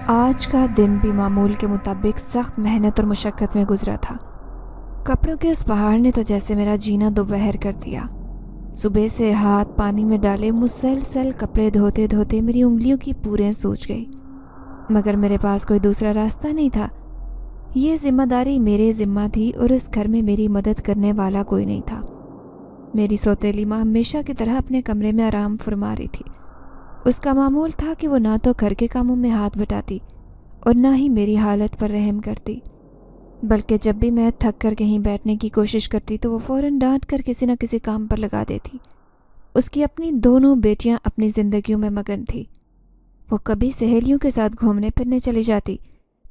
آج کا دن بھی معمول کے مطابق سخت محنت اور مشقت میں گزرا تھا۔ کپڑوں کے اس پہاڑ نے تو جیسے میرا جینا دوپہر کر دیا۔ صبح سے ہاتھ پانی میں ڈالے مسلسل کپڑے دھوتے دھوتے میری انگلیوں کی پوریں سوج گئی، مگر میرے پاس کوئی دوسرا راستہ نہیں تھا۔ یہ ذمہ داری میرے ذمہ تھی اور اس گھر میں میری مدد کرنے والا کوئی نہیں تھا۔ میری سوتیلی ماں ہمیشہ کی طرح اپنے کمرے میں آرام فرما رہی تھی۔ اس کا معمول تھا کہ وہ نہ تو گھر کے کاموں میں ہاتھ بٹاتی اور نہ ہی میری حالت پر رحم کرتی، بلکہ جب بھی میں تھک کر کہیں بیٹھنے کی کوشش کرتی تو وہ فوراً ڈانٹ کر کسی نہ کسی کام پر لگا دیتی۔ اس کی اپنی دونوں بیٹیاں اپنی زندگیوں میں مگن تھی۔ وہ کبھی سہیلیوں کے ساتھ گھومنے پھرنے چلی جاتی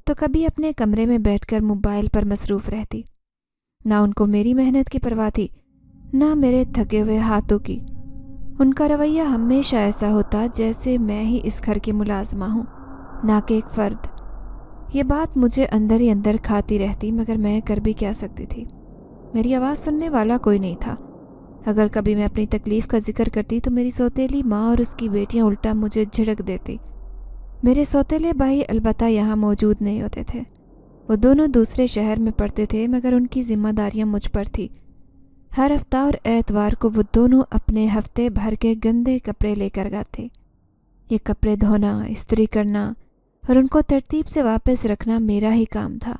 تو کبھی اپنے کمرے میں بیٹھ کر موبائل پر مصروف رہتی۔ نہ ان کو میری محنت کی پرواہ تھی، نہ میرے تھکے ہوئے ہاتھوں کی۔ ان کا رویہ ہمیشہ ایسا ہوتا جیسے میں ہی اس گھر کی ملازمہ ہوں، نہ کہ ایک فرد۔ یہ بات مجھے اندر ہی اندر کھاتی رہتی، مگر میں کر بھی کیا سکتی تھی؟ میری آواز سننے والا کوئی نہیں تھا۔ اگر کبھی میں اپنی تکلیف کا ذکر کرتی تو میری سوتیلی ماں اور اس کی بیٹیاں الٹا مجھے جھڑک دیتی۔ میرے سوتیلے بھائی البتہ یہاں موجود نہیں ہوتے تھے۔ وہ دونوں دوسرے شہر میں پڑھتے تھے، مگر ان کی ذمہ داریاں مجھ پر تھی۔ ہر ہفتہ اور اتوار کو وہ دونوں اپنے ہفتے بھر کے گندے کپڑے لے کر گاتے۔ یہ کپڑے دھونا، استری کرنا اور ان کو ترتیب سے واپس رکھنا میرا ہی کام تھا۔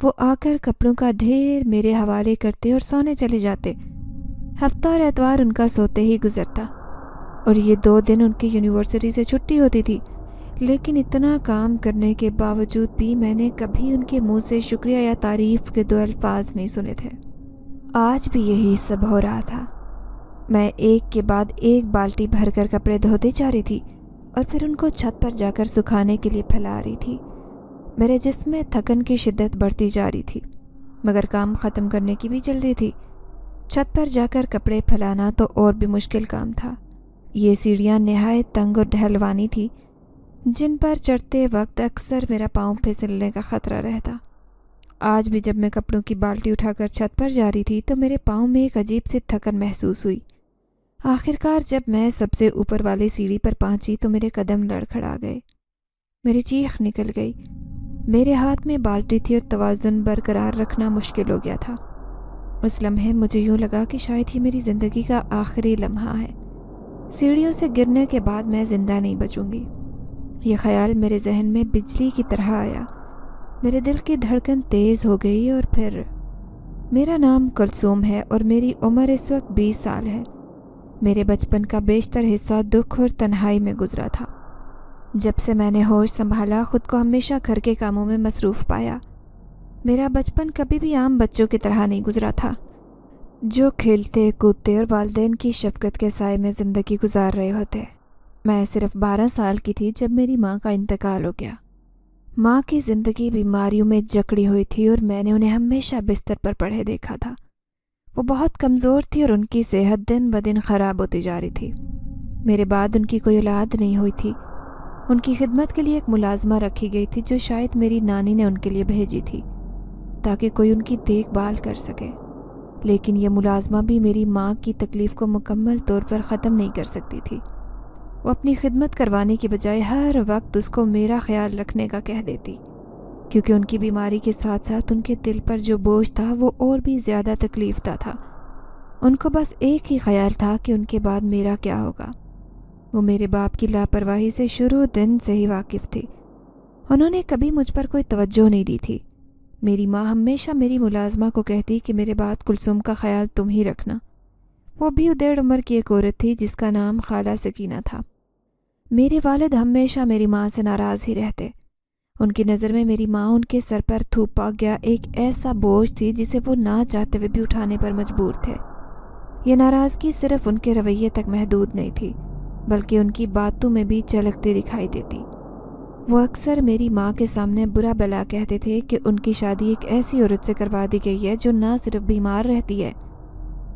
وہ آ کر کپڑوں کا ڈھیر میرے حوالے کرتے اور سونے چلے جاتے۔ ہفتہ اور اتوار ان کا سوتے ہی گزرتا، اور یہ 2 دن ان کی یونیورسٹی سے چھٹی ہوتی تھی۔ لیکن اتنا کام کرنے کے باوجود بھی میں نے کبھی ان کے منہ سے شکریہ یا تعریف کے 2 الفاظ نہیں سنے تھے۔ آج بھی یہی سب ہو رہا تھا۔ میں ایک کے بعد ایک بالٹی بھر کر کپڑے دھوتے جا رہی تھی اور پھر ان کو چھت پر جا کر سکھانے کے لیے پھیلا رہی تھی۔ میرے جسم میں تھکن کی شدت بڑھتی جا رہی تھی، مگر کام ختم کرنے کی بھی جلدی تھی۔ چھت پر جا کر کپڑے پھیلانا تو اور بھی مشکل کام تھا۔ یہ سیڑھیاں نہایت تنگ اور ڈھلوانی تھی، جن پر چڑھتے وقت اکثر میرا پاؤں پھسلنے کا خطرہ رہتا۔ آج بھی جب میں کپڑوں کی بالٹی اٹھا کر چھت پر جا رہی تھی تو میرے پاؤں میں ایک عجیب سی تھکن محسوس ہوئی۔ آخرکار جب میں سب سے اوپر والی سیڑھی پر پہنچی تو میرے قدم لڑکھڑا گئے، میری چیخ نکل گئی۔ میرے ہاتھ میں بالٹی تھی اور توازن برقرار رکھنا مشکل ہو گیا تھا۔ اس لمحے مجھے یوں لگا کہ شاید یہ میری زندگی کا آخری لمحہ ہے۔ سیڑھیوں سے گرنے کے بعد میں زندہ نہیں بچوں گی۔ یہ خیال میرے ذہن میں بجلی کی طرح آیا۔ میرے دل کی دھڑکن تیز ہو گئی، اور پھر میرا نام کلثوم ہے اور میری عمر اس وقت 20 سال ہے۔ میرے بچپن کا بیشتر حصہ دکھ اور تنہائی میں گزرا تھا۔ جب سے میں نے ہوش سنبھالا خود کو ہمیشہ گھر کے کاموں میں مصروف پایا۔ میرا بچپن کبھی بھی عام بچوں کی طرح نہیں گزرا تھا، جو کھیلتے کودتے اور والدین کی شفقت کے سائے میں زندگی گزار رہے ہوتے۔ میں صرف 12 سال کی تھی جب میری ماں کا انتقال ہو گیا۔ ماں کی زندگی بیماریوں میں جکڑی ہوئی تھی اور میں نے انہیں ہمیشہ بستر پر پڑے دیکھا تھا۔ وہ بہت کمزور تھی اور ان کی صحت دن بدن خراب ہوتی جا رہی تھی۔ میرے بعد ان کی کوئی اولاد نہیں ہوئی تھی۔ ان کی خدمت کے لیے ایک ملازمہ رکھی گئی تھی جو شاید میری نانی نے ان کے لیے بھیجی تھی تاکہ کوئی ان کی دیکھ بھال کر سکے، لیکن یہ ملازمہ بھی میری ماں کی تکلیف کو مکمل طور پر ختم نہیں کر سکتی تھی۔ وہ اپنی خدمت کروانے کی بجائے ہر وقت اس کو میرا خیال رکھنے کا کہہ دیتی، کیونکہ ان کی بیماری کے ساتھ ساتھ ان کے دل پر جو بوجھ تھا وہ اور بھی زیادہ تکلیف دہ تھا۔ ان کو بس ایک ہی خیال تھا کہ ان کے بعد میرا کیا ہوگا۔ وہ میرے باپ کی لاپرواہی سے شروع دن سے ہی واقف تھی۔ انہوں نے کبھی مجھ پر کوئی توجہ نہیں دی تھی۔ میری ماں ہمیشہ میری ملازمہ کو کہتی کہ میرے بعد کلثوم کا خیال تم ہی رکھنا۔ وہ بھی ادھیڑ عمر کی ایک عورت تھی جس کا نام خالہ سکینہ تھا۔ میرے والد ہمیشہ میری ماں سے ناراض ہی رہتے۔ ان کی نظر میں میری ماں ان کے سر پر تھوپا گیا ایک ایسا بوجھ تھی جسے وہ نہ چاہتے ہوئے بھی اٹھانے پر مجبور تھے۔ یہ ناراضگی صرف ان کے رویے تک محدود نہیں تھی، بلکہ ان کی باتوں میں بھی جھلکتی دکھائی دیتی۔ وہ اکثر میری ماں کے سامنے برا بلا کہتے تھے کہ ان کی شادی ایک ایسی عورت سے کروا دی گئی ہے جو نہ صرف بیمار رہتی ہے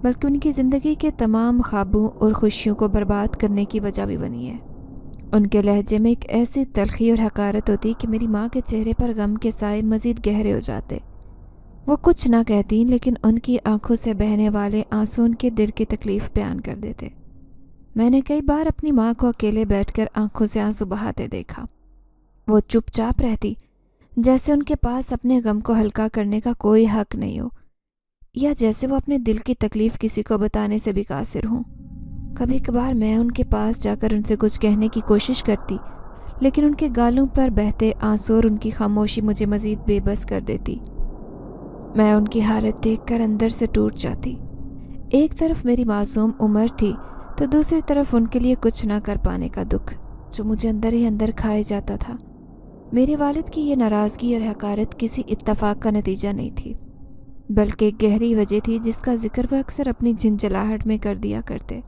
بلکہ ان کی زندگی کے تمام خوابوں اور خوشیوں کو برباد کرنے کی وجہ بھی بنی ہے۔ ان کے لہجے میں ایک ایسی تلخی اور حقارت ہوتی کہ میری ماں کے چہرے پر غم کے سائے مزید گہرے ہو جاتے۔ وہ کچھ نہ کہتی لیکن ان کی آنکھوں سے بہنے والے آنسو ان کے دل کی تکلیف بیان کر دیتے۔ میں نے کئی بار اپنی ماں کو اکیلے بیٹھ کر آنکھوں سے آنسو بہاتے دیکھا۔ वो चुपचाप रहती, जैसे उनके पास अपने गम को हल्का करने का कोई हक नहीं हो, या जैसे वो अपने दिल की तकलीफ़ किसी को बताने से भी कासिर हों। कभी कभार मैं उनके पास जाकर उनसे कुछ कहने की कोशिश करती, लेकिन उनके गालों पर बहते आंसू और उनकी खामोशी मुझे मज़ीद बेबस कर देती। मैं उनकी हालत देखकर अंदर से टूट जाती। एक तरफ मेरी मासूम उम्र थी, तो दूसरी तरफ उनके लिए कुछ ना कर पाने का दुख, जो मुझे अंदर ही अंदर खाए जाता था। मेरे वालिद की ये नाराज़गी और हकारत किसी इत्तफाक का नतीजा नहीं थी, बल्कि एक गहरी वजह थी जिसका जिक्र वह अक्सर अपनी झिंझलाहट में कर दिया करते।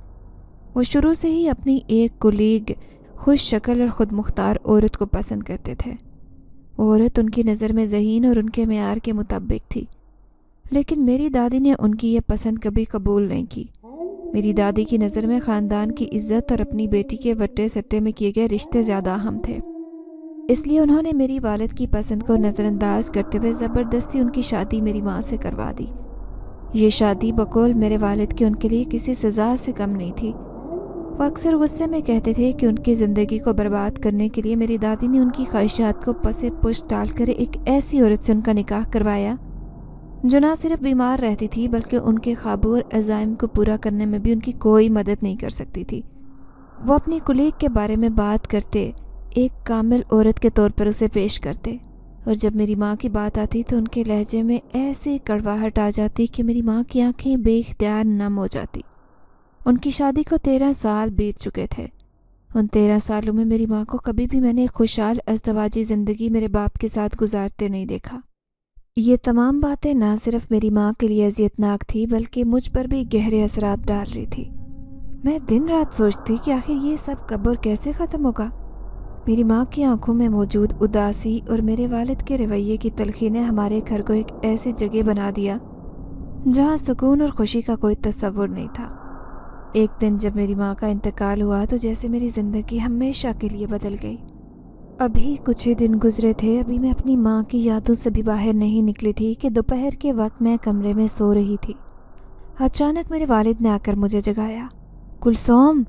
वो शुरू से ही अपनी एक कुलीग, खुश शक्ल और ख़ुद मुख्तार औरत को पसंद करते थे। वो औरत उनकी नज़र में ज़हीन और उनके मेयार के मुताबिक थी, लेकिन मेरी दादी ने उनकी ये पसंद कभी कबूल नहीं की। मेरी दादी की नज़र में ख़ानदान की इज़्ज़त और अपनी बेटी के वट्टे सट्टे में किए गए रिश्ते ज़्यादा अहम थे। इसलिए उन्होंने मेरी वालिद की पसंद को नज़रअंदाज करते हुए ज़बरदस्ती उनकी शादी मेरी माँ से करवा दी। ये शादी बकौल मेरे वालिद के उनके लिए किसी सज़ा से कम नहीं थी। वो अक्सर गुस्से में कहते थे कि उनकी ज़िंदगी को बर्बाद करने के लिए मेरी दादी ने उनकी ख्वाहिशात को पसे पुश डालकर एक ऐसी औरत से उनका निकाह करवाया जो ना सिर्फ बीमार रहती थी, बल्कि उनके ख्वाबों और अज़ाइम को पूरा करने में भी उनकी कोई मदद नहीं कर सकती थी। वो अपनी कुलीग के बारे में बात करते एक कामिल औरत के तौर पर उसे पेश करते, और जब मेरी माँ की बात आती तो उनके लहजे में ऐसी कड़वाहट आ जाती कि मेरी माँ की आंखें बेख्तियार नम हो जाती। उनकी शादी को 13 साल बीत चुके थे। उन 13 सालों में मेरी माँ को कभी भी मैंने एक खुशहाल अज़दवाजी ज़िंदगी मेरे बाप के साथ गुजारते नहीं देखा। ये तमाम बातें ना सिर्फ मेरी माँ के लिए अज़ियतनाक थी, बल्कि मुझ पर भी गहरे असरात डाल रही थी। मैं दिन रात सोचती कि आखिर ये सब कब और कैसे ख़त्म होगा। मेरी माँ की आंखों में मौजूद उदासी और मेरे वालिद के रवैये की तलखी ने हमारे घर को एक ऐसी जगह बना दिया जहाँ सुकून और खुशी का कोई तस्वुर नहीं था। एक दिन जब मेरी माँ का इंतकाल हुआ तो जैसे मेरी ज़िंदगी हमेशा के लिए बदल गई। अभी कुछ ही दिन गुजरे थे, अभी मैं अपनी माँ की यादों से भी बाहर नहीं निकली थी कि दोपहर के वक्त मैं कमरे में सो रही थी। अचानक मेरे वालिद ने आकर मुझे जगाया। कुलसोम,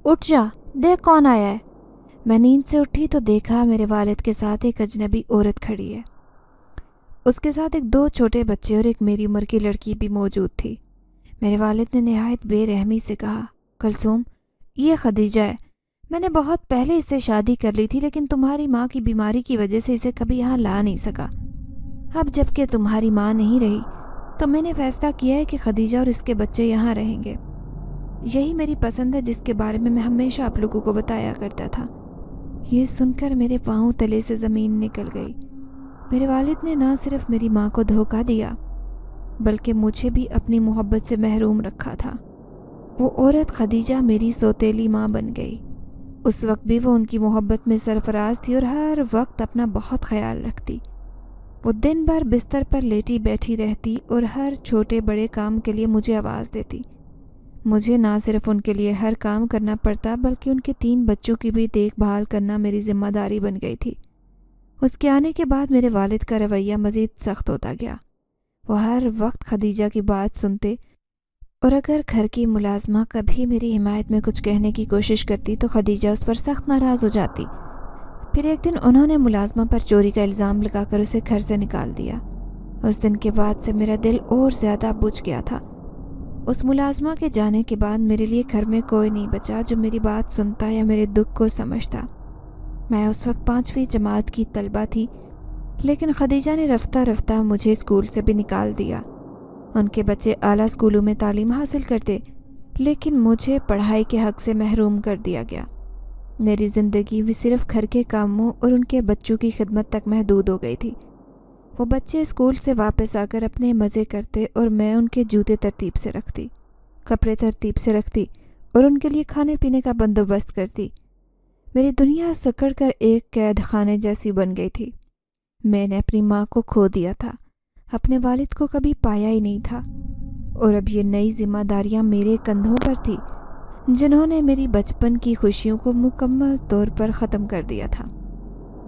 उठ जा, देख कौन आया है। मैं नींद से उठी तो देखा मेरे वालिद के साथ एक अजनबी औरत खड़ी है। उसके साथ एक 2 छोटे बच्चे और एक मेरी उम्र की लड़की भी मौजूद थी। मेरे वालिद ने नहायत बेरहमी से कहा, कुलसुम, ये खदीजा है। मैंने बहुत पहले इससे शादी कर ली थी, लेकिन तुम्हारी माँ की बीमारी की वजह से इसे कभी यहाँ ला नहीं सका। अब जबकि तुम्हारी माँ नहीं रही तो मैंने फ़ैसला किया है कि खदीजा और इसके बच्चे यहाँ रहेंगे। यही मेरी पसंद है जिसके बारे में मैं हमेशा आप लोगों को बताया करता था। ये सुनकर मेरे पाँव तले से ज़मीन निकल गई। मेरे वालिद ने ना सिर्फ मेरी माँ को धोखा दिया, बल्कि मुझे भी अपनी मोहब्बत से महरूम रखा था। वो औरत खदीजा मेरी सौतेली माँ बन गई। उस वक्त भी वो उनकी मोहब्बत में सरफराज थी और हर वक्त अपना बहुत ख्याल रखती। वो दिन भर बिस्तर पर लेटी बैठी रहती और हर छोटे बड़े काम के लिए मुझे आवाज़ देती। मुझे ना सिर्फ उनके लिए हर काम करना पड़ता, बल्कि उनके 3 बच्चों की भी देखभाल करना मेरी जिम्मेदारी बन गई थी। उसके आने के बाद मेरे वालिद का रवैया मज़ीद सख्त होता गया। वो हर वक्त खदीजा की बात सुनते, और अगर घर की मुलाजमा कभी मेरी हिमायत में कुछ कहने की कोशिश करती तो खदीजा उस पर सख्त नाराज़ हो जाती। फिर एक दिन उन्होंने मुलाजमा पर चोरी का इल्ज़ाम लगाकर उसे घर से निकाल दिया। उस दिन के बाद से मेरा दिल और ज़्यादा बुझ गया था। उस मुलाजमा के जाने के बाद मेरे लिए घर में कोई नहीं बचा जो मेरी बात सुनता या मेरे दुख को समझता। मैं उस वक्त 5वीं जमात की तलबा थी, लेकिन खदीजा ने रफ्ता रफ्ता मुझे स्कूल से भी निकाल दिया। उनके बच्चे आला स्कूलों में तालीम हासिल करते, लेकिन मुझे पढ़ाई के हक़ से महरूम कर दिया गया। मेरी ज़िंदगी भी सिर्फ़ घर के कामों और उनके बच्चों की खिदमत तक महदूद हो गई थी। वो बच्चे स्कूल से वापस आकर अपने मज़े करते और मैं उनके जूते तरतीब से रखती, कपड़े तरतीब से रखती और उनके लिए खाने पीने का बंदोबस्त करती। मेरी दुनिया सिकुड़ कर एक कैद खाने जैसी बन गई थी। मैंने अपनी माँ को खो दिया था, अपने वालिद को कभी पाया ही नहीं था, और अब ये नई जिम्मेदारियाँ मेरे कंधों पर थी जिन्होंने मेरी बचपन की खुशियों को मुकम्मल तौर पर ख़त्म कर दिया था।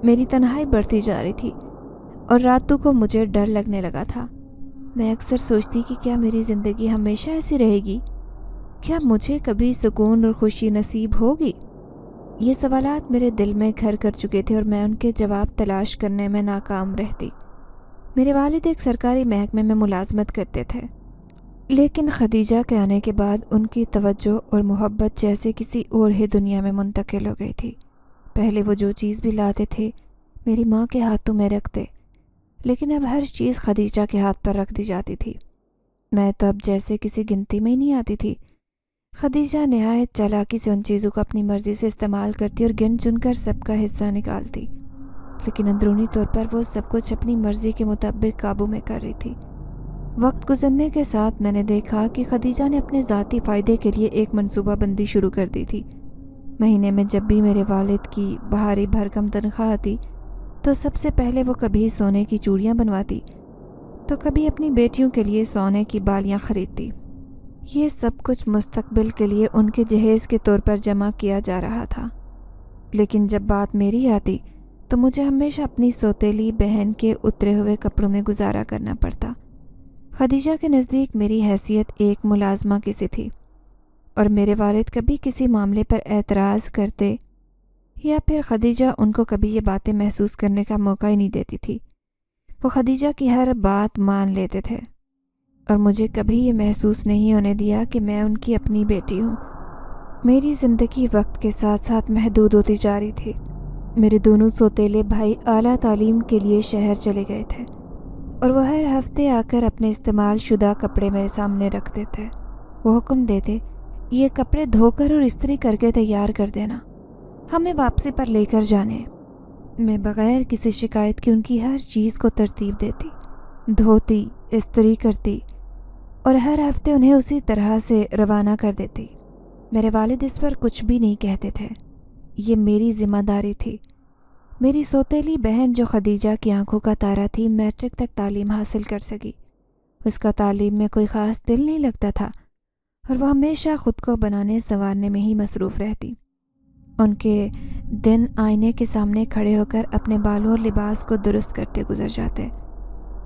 मेरी तन्हाई बढ़ती जा रही थी और रातों को मुझे डर लगने लगा था। मैं अक्सर सोचती कि क्या मेरी ज़िंदगी हमेशा ऐसी रहेगी? क्या मुझे कभी सुकून और खुशी नसीब होगी, یہ سوالات میرے دل میں گھر کر چکے تھے اور میں ان کے جواب تلاش کرنے میں ناکام رہتی۔ میرے والد ایک سرکاری محکمے میں ملازمت کرتے تھے، لیکن خدیجہ کے آنے کے بعد ان کی توجہ اور محبت جیسے کسی اور ہی دنیا میں منتقل ہو گئی تھی۔ پہلے وہ جو چیز بھی لاتے تھے میری ماں کے ہاتھوں میں رکھتے، لیکن اب ہر چیز خدیجہ کے ہاتھ پر رکھ دی جاتی تھی۔ میں تو اب جیسے کسی گنتی میں ہی نہیں آتی تھی۔ خدیجہ نہایت چالاکی سے ان چیزوں کو اپنی مرضی سے استعمال کرتی اور گن چن کر سب کا حصہ نکالتی، لیکن اندرونی طور پر وہ سب کچھ اپنی مرضی کے مطابق قابو میں کر رہی تھی۔ وقت گزرنے کے ساتھ میں نے دیکھا کہ خدیجہ نے اپنے ذاتی فائدے کے لیے ایک منصوبہ بندی شروع کر دی تھی۔ مہینے میں جب بھی میرے والد کی بھاری بھرکم تنخواہ آتی تو سب سے پہلے وہ کبھی سونے کی چوڑیاں بنواتی تو کبھی اپنی بیٹیوں کے لیے سونے کی بالیاں خریدتی۔ یہ سب کچھ مستقبل کے لیے ان کے جہیز کے طور پر جمع کیا جا رہا تھا، لیکن جب بات میری آتی تو مجھے ہمیشہ اپنی سوتیلی بہن کے اترے ہوئے کپڑوں میں گزارا کرنا پڑتا۔ خدیجہ کے نزدیک میری حیثیت ایک ملازمہ کی سی تھی، اور میرے والد کبھی کسی معاملے پر اعتراض کرتے یا پھر خدیجہ ان کو کبھی یہ باتیں محسوس کرنے کا موقع ہی نہیں دیتی تھی۔ وہ خدیجہ کی ہر بات مان لیتے تھے اور مجھے کبھی یہ محسوس نہیں ہونے دیا کہ میں ان کی اپنی بیٹی ہوں۔ میری زندگی وقت کے ساتھ ساتھ محدود ہوتی جا رہی تھی۔ میرے دونوں سوتیلے بھائی اعلیٰ تعلیم کے لیے شہر چلے گئے تھے اور وہ ہر ہفتے آ کر اپنے استعمال شدہ کپڑے میرے سامنے رکھتے تھے۔ وہ حکم دیتے، یہ کپڑے دھو کر اور استری کر کے تیار کر دینا، ہمیں واپسی پر لے کر جانے ہیں۔ میں بغیر کسی شکایت کی ان کی ہر چیز کو ترتیب دیتی، دھوتی، استری کرتی اور ہر ہفتے انہیں اسی طرح سے روانہ کر دیتی۔ میرے والد اس پر کچھ بھی نہیں کہتے تھے، یہ میری ذمہ داری تھی۔ میری سوتیلی بہن جو خدیجہ کی آنکھوں کا تارا تھی میٹرک تک تعلیم حاصل کر سکی۔ اس کا تعلیم میں کوئی خاص دل نہیں لگتا تھا اور وہ ہمیشہ خود کو بنانے سنوارنے میں ہی مصروف رہتی۔ ان کے دن آئینے کے سامنے کھڑے ہو کر اپنے بالوں اور لباس کو درست کرتے گزر جاتے،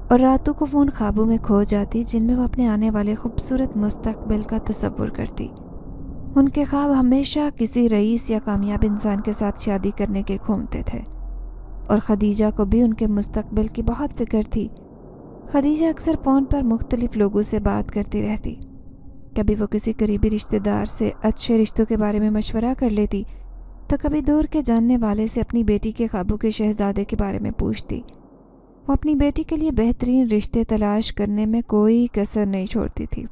اور راتوں کو وہ ان خوابوں میں کھو جاتی جن میں وہ اپنے آنے والے خوبصورت مستقبل کا تصور کرتی۔ ان کے خواب ہمیشہ کسی رئیس یا کامیاب انسان کے ساتھ شادی کرنے کے گھومتے تھے، اور خدیجہ کو بھی ان کے مستقبل کی بہت فکر تھی۔ خدیجہ اکثر فون پر مختلف لوگوں سے بات کرتی رہتی۔ کبھی وہ کسی قریبی رشتہ دار سے اچھے رشتوں کے بارے میں مشورہ کر لیتی تو کبھی دور کے جاننے والے سے اپنی بیٹی کے خوابوں کے شہزادے کے بارے میں پوچھتی۔ وہ اپنی بیٹی کے لیے بہترین رشتے تلاش کرنے میں کوئی کسر نہیں چھوڑتی تھی،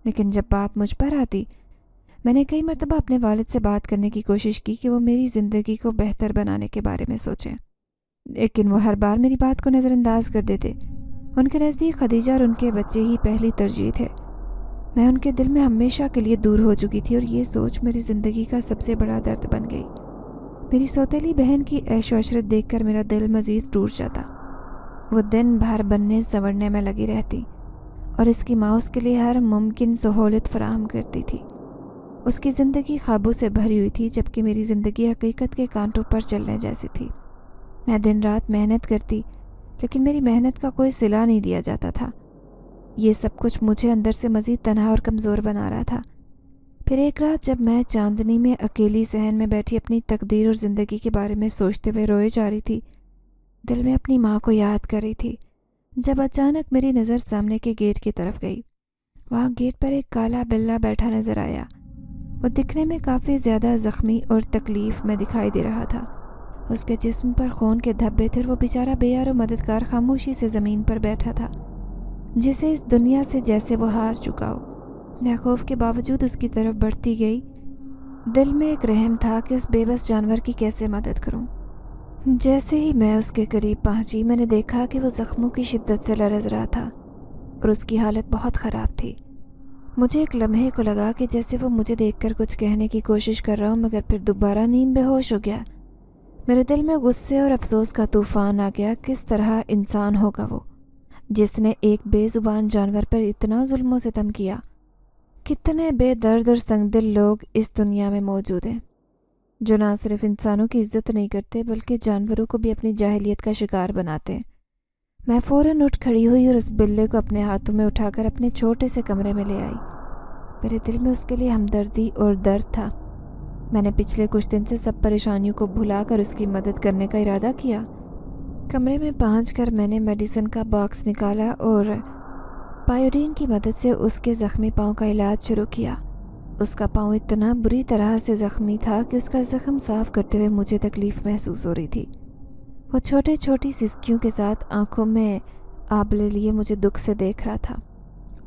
لیکن جب بات مجھ پر آتی میں نے کئی مرتبہ اپنے والد سے بات کرنے کی کوشش کی کہ وہ میری زندگی کو بہتر بنانے کے بارے میں سوچیں، لیکن وہ ہر بار میری بات کو نظر انداز کر دیتے۔ ان کے نزدیک خدیجہ اور ان کے بچے ہی پہلی ترجیح تھے۔ میں ان کے دل میں ہمیشہ کے لیے دور ہو چکی تھی اور یہ سوچ میری زندگی کا سب سے بڑا درد بن گئی۔ میری سوتیلی بہن کی عیش و عشرت دیکھ کر میرا دل مزید ٹوٹ جاتا۔ وہ دن بھر بننے سنورنے میں لگی رہتی اور اس کی ماں اس کے لیے ہر ممکن سہولت فراہم کرتی تھی۔ اس کی زندگی خوابوں سے بھری ہوئی تھی، جبکہ میری زندگی حقیقت کے کانٹوں پر چلنے جیسی تھی۔ میں دن رات محنت کرتی، لیکن میری محنت کا کوئی صلہ نہیں دیا جاتا تھا۔ یہ سب کچھ مجھے اندر سے مزید تنہا اور کمزور بنا رہا تھا۔ پھر ایک رات جب میں چاندنی میں اکیلی صحن میں بیٹھی اپنی تقدیر اور زندگی کے بارے میں سوچتے ہوئے روئے جا رہی تھی، دل میں اپنی ماں کو یاد کر رہی تھی، جب اچانک میری نظر سامنے کے گیٹ کی طرف گئی۔ وہاں گیٹ پر ایک کالا بلّا بیٹھا نظر آیا۔ وہ دکھنے میں کافی زیادہ زخمی اور تکلیف میں دکھائی دے رہا تھا۔ اس کے جسم پر خون کے دھبے تھے اور وہ بیچارہ بے یار و مددگار خاموشی سے زمین پر بیٹھا تھا، جسے اس دنیا سے جیسے وہ ہار چکا ہو۔ میں خوف کے باوجود اس کی طرف بڑھتی گئی۔ دل میں ایک رحم تھا کہ اس بے بس جانور کی کیسے مدد کروں۔ جیسے ہی میں اس کے قریب پہنچی میں نے دیکھا کہ وہ زخموں کی شدت سے لرز رہا تھا اور اس کی حالت بہت خراب تھی۔ مجھے ایک لمحے کو لگا کہ جیسے وہ مجھے دیکھ کر کچھ کہنے کی کوشش کر رہا ہوں، مگر پھر دوبارہ نیم بے ہوش ہو گیا۔ میرے دل میں غصے اور افسوس کا طوفان آ گیا۔ کس طرح انسان ہوگا وہ جس نے ایک بے زبان جانور پر اتنا ظلم و ستم کیا؟ کتنے بے درد اور سنگ دل لوگ اس دنیا میں موجود ہیں جو نہ صرف انسانوں کی عزت نہیں کرتے بلکہ جانوروں کو بھی اپنی جاہلیت کا شکار بناتے ہیں۔ میں فوراً اٹھ کھڑی ہوئی اور اس بلے کو اپنے ہاتھوں میں اٹھا کر اپنے چھوٹے سے کمرے میں لے آئی۔ میرے دل میں اس کے لیے ہمدردی اور درد تھا۔ मैंने पिछले कुछ दिन से सब परेशानियों को भुलाकर उसकी मदद करने का इरादा किया। कमरे में पहुंचकर मैंने मेडिसिन का बॉक्स निकाला और पायोडीन की मदद से उसके ज़ख्मी पाँव का इलाज शुरू किया। उसका पाँव इतना बुरी तरह से ज़ख्मी था कि उसका ज़ख्म साफ करते हुए मुझे तकलीफ़ महसूस हो रही थी। वो छोटी छोटी सिसकियों के साथ आंखों में आबले लिए मुझे दुख से देख रहा था।